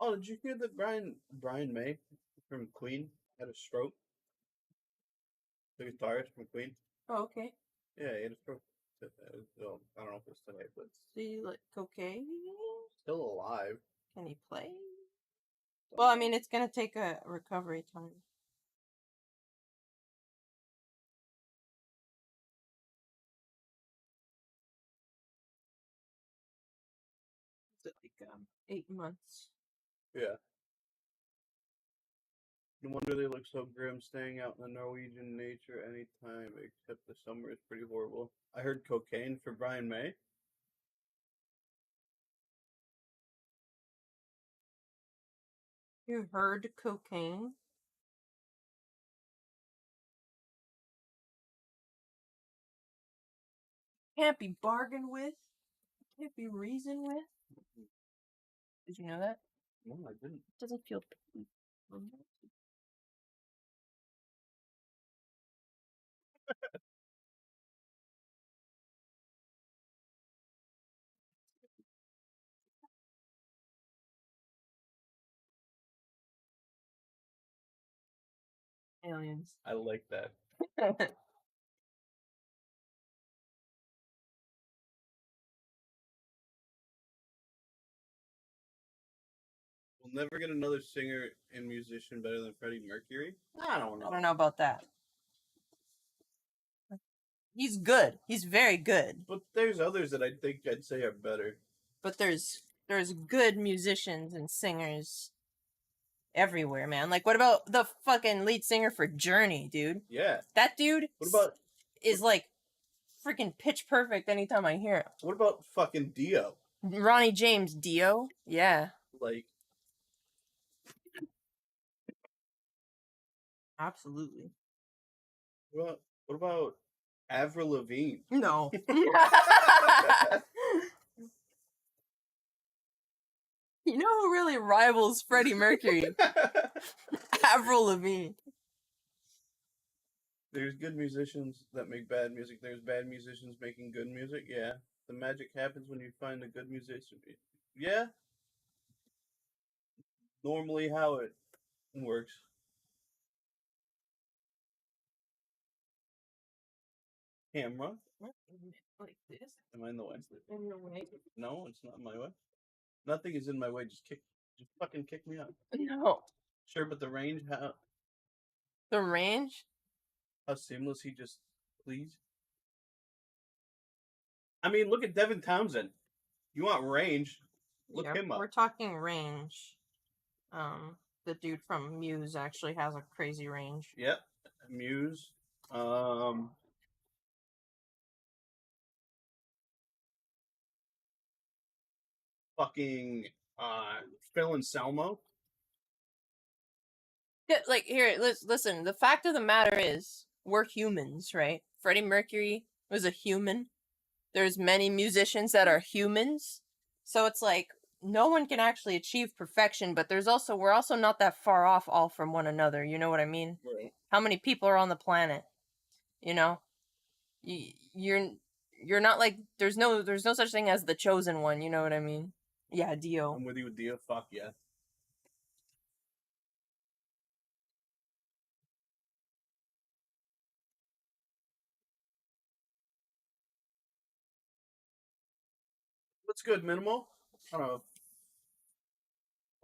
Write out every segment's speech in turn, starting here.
Oh, did you hear that Brian May from Queen had a stroke? The guitarist from Queen. Oh, okay. Yeah, he had a stroke. Well, I don't know if it's today, but Do you like cocaine? still alive. Can he play? Well, I mean, it's gonna take a recovery time. Is it like 8 months? Yeah. No wonder they look so grim, staying out in the Norwegian nature anytime except the summer is pretty horrible. I heard cocaine for Brian May. You heard cocaine? Can't be bargained with. Can't be reasoned with. Did you know that? No, I didn't. It doesn't feel. Aliens. I like that. We'll never get another singer and musician better than Freddie Mercury. I don't know. I don't know about that. He's good. He's very good. But there's others that I think I'd say are better. But there's good musicians and singers everywhere, man. Like, what about the fucking lead singer for Journey, dude? Yeah. That dude What about is like freaking pitch perfect anytime I hear it. what about fucking Dio? Ronnie James Dio? Yeah. Like, Absolutely. what about Avril Lavigne? No. You know who really rivals Freddie Mercury? Avril Lavigne. There's good musicians that make bad music. There's bad musicians making good music. Yeah. The magic happens when you find a good musician. Yeah. Normally how it works. Camera. Like this? Am I in the way? In your way? No, it's not in my way. Nothing is in my way. Just fucking kick me out. No. Sure, but the range, The range? how seamless he just, please. I mean, look at Devin Townsend. You want range? Look him up. We're talking range. The dude from Muse actually has a crazy range. Yep, Muse. Fucking Phil Anselmo. Yeah, like, here, listen. The fact of the matter is, we're humans, right? Freddie Mercury was a human. There's many musicians that are humans. So it's like, no one can actually achieve perfection, but we're also not that far off all from one another. You know what I mean? Right. How many people are on the planet? You know? You're not like, there's no such thing as the chosen one. You know what I mean? Yeah, Dio. I'm with you with Dio. Fuck yeah. What's good, Minimal? On a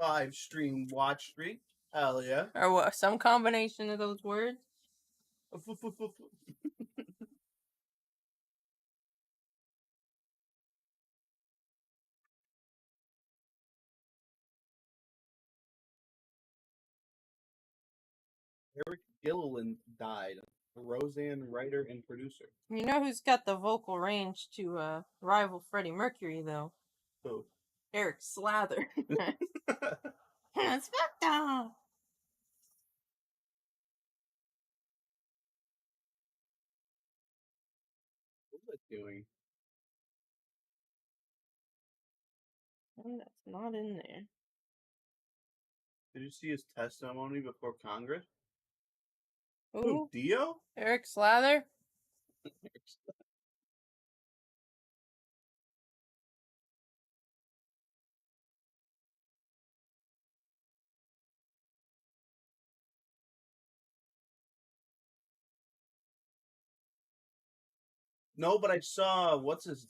5-stream watch streak. Hell yeah. Or what? Some combination of those words. Eric Gilliland died. A Roseanne writer and producer. You know who's got the vocal range to rival Freddie Mercury, though? Who? Eric Slather. Inspector! What was I doing? That's not in there. Did you see his testimony before Congress? Who? Dio? Eric Slather? No, but I saw what's his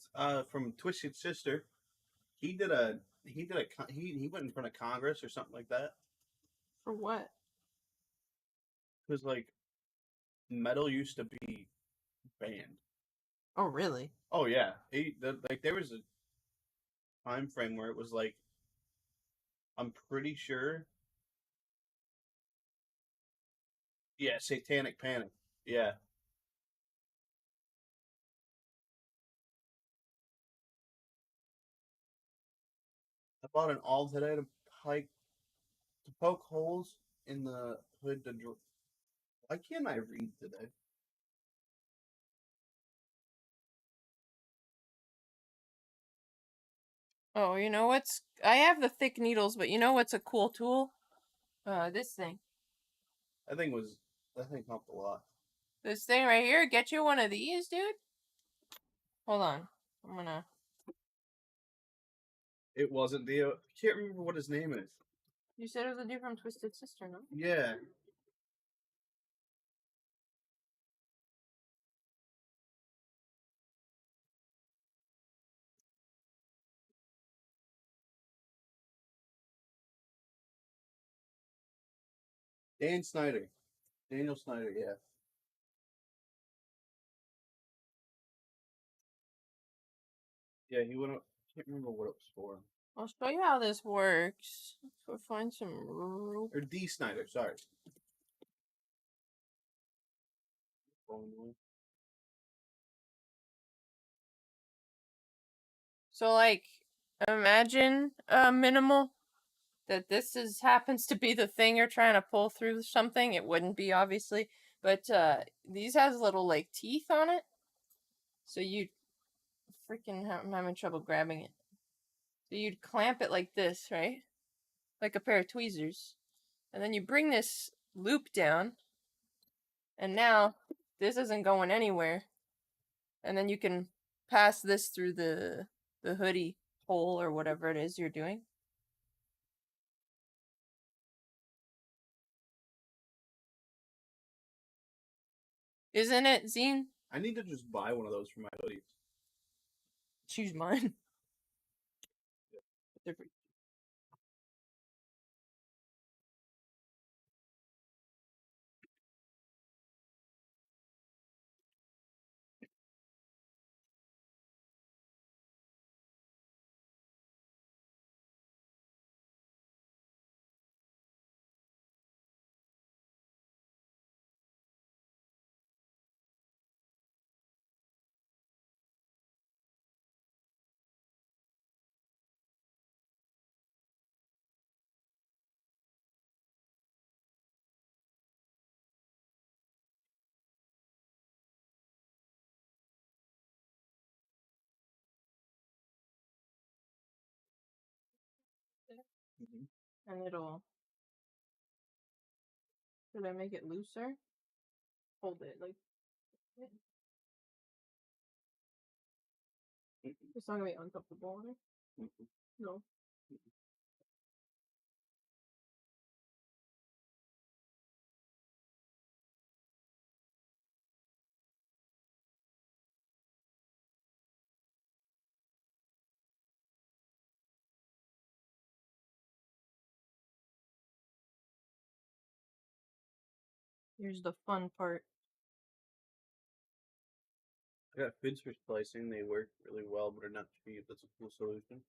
from Twisted Sister. He went in front of Congress or something like that. For what? Because like metal used to be banned. Oh, really? Oh yeah, like there was a time frame where it was like I'm pretty sure. Yeah, Satanic Panic. Yeah, I bought an all today pike to poke holes in the hood to. Why can't I read today? Oh, you know what's? I have the thick needles, but you know what's a cool tool? This thing. That thing helped a lot. This thing right here. Get you one of these, dude. Hold on. I'm gonna. It wasn't the. I can't remember what his name is. You said it was a dude from Twisted Sister, no? Yeah, Dan Snyder. Daniel Snyder. Yeah, yeah. He went up. I can't remember what it was for. I'll show you how this works. Let's find some rope. Or D Snyder. Sorry. So, like, imagine minimal that this is happens to be the thing you're trying to pull through something. It wouldn't be obviously, but these has little like teeth on it, so you freaking I'm having trouble grabbing it. So you'd clamp it like this, right? Like a pair of tweezers, and then you bring this loop down, and now this isn't going anywhere, and then you can pass this through the hoodie hole or whatever it is you're doing. Isn't it, Zine? I need to just buy one of those for my hoodies. Choose mine. Different. Mm-hmm. And it'll. Should I make it looser? Hold it like. It's not gonna be uncomfortable, right? Mm-hmm. No. Here's the fun part. I got foods for splicing. They work really well, but are not cheap. That's a cool solution.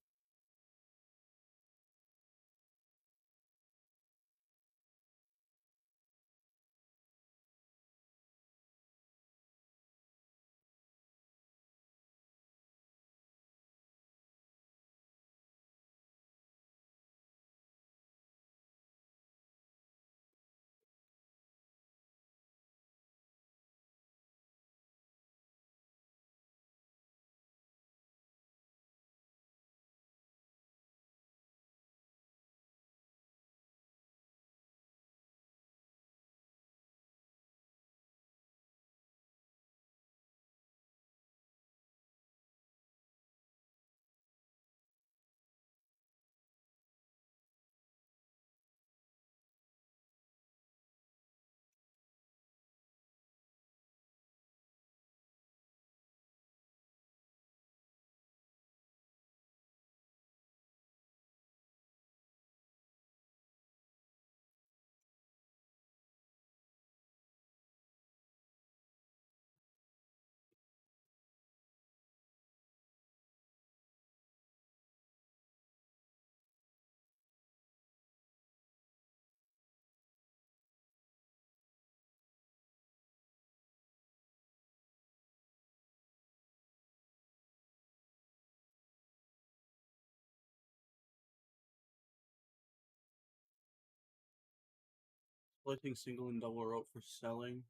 Collecting single and double rope for selling.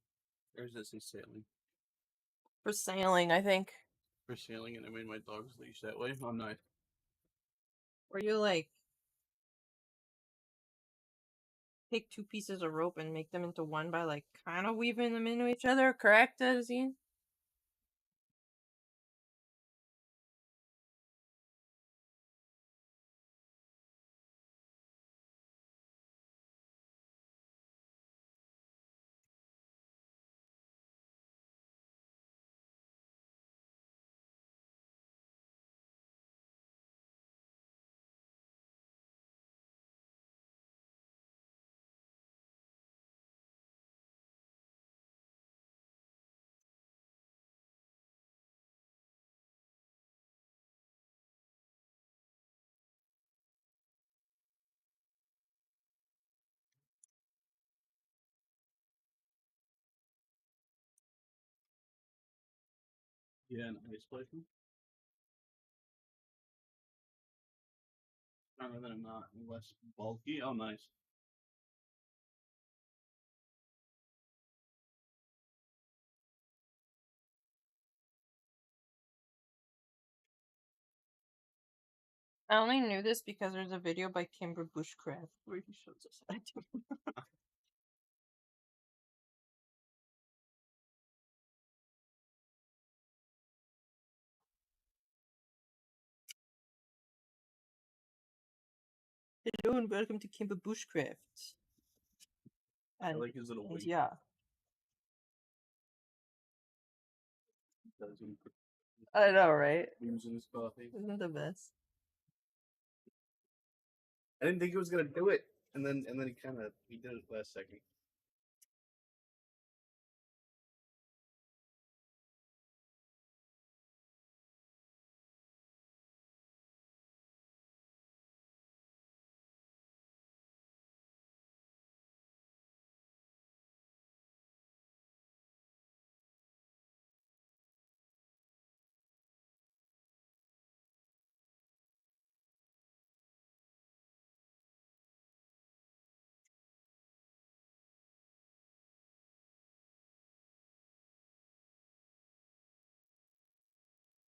Or is this sailing? For sailing, I think. For sailing, and I made my dog's leash that way. Oh, nice. Where you like take two pieces of rope and make them into one by like kind of weaving them into each other, correct, Zine? Yeah, an ice collection. Rather than not less bulky. Oh, nice. I only knew this because there's a video by Kimber Bushcraft where he shows us how to do it. Hello and welcome to Kimber Bushcraft. I And, like his little wing. yeah. I know, right? Using his coffee. Isn't the best? I didn't think he was gonna do it, and then he did it last second.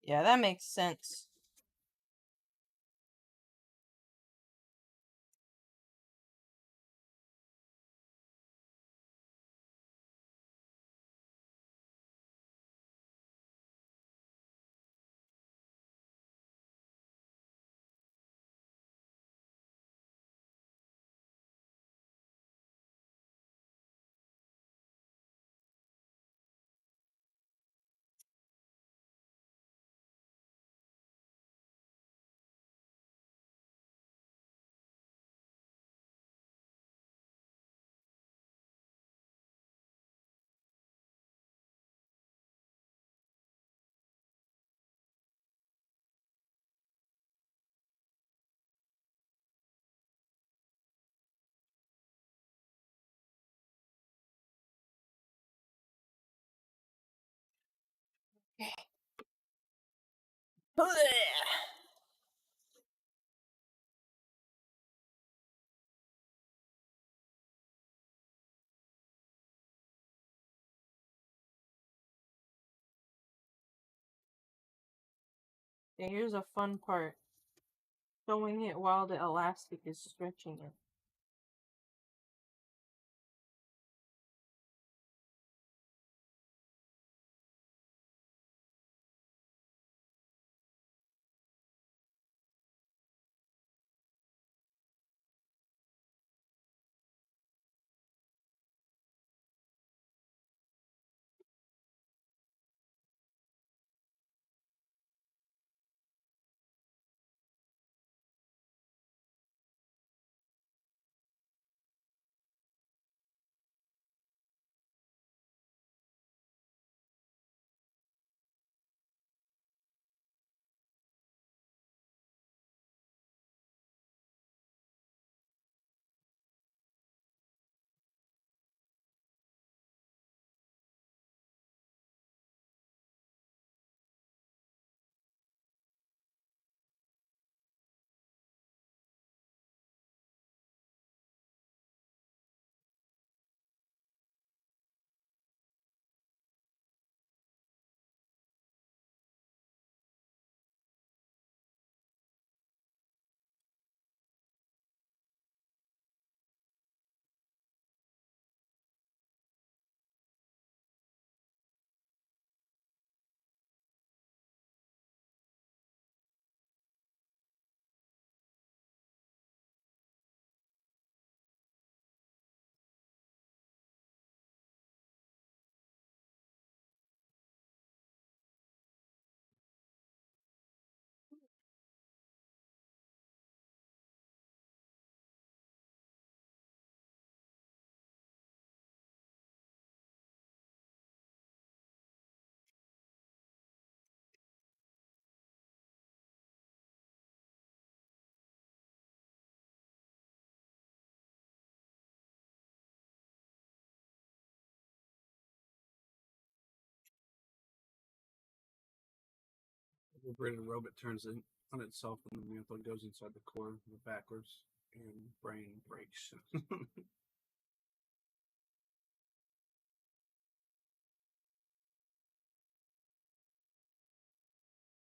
Yeah, that makes sense. Okay, here's a fun part. Showing it while the elastic is stretching it. Liberated robot turns in on itself and the mantle goes inside the core backwards and brain breaks.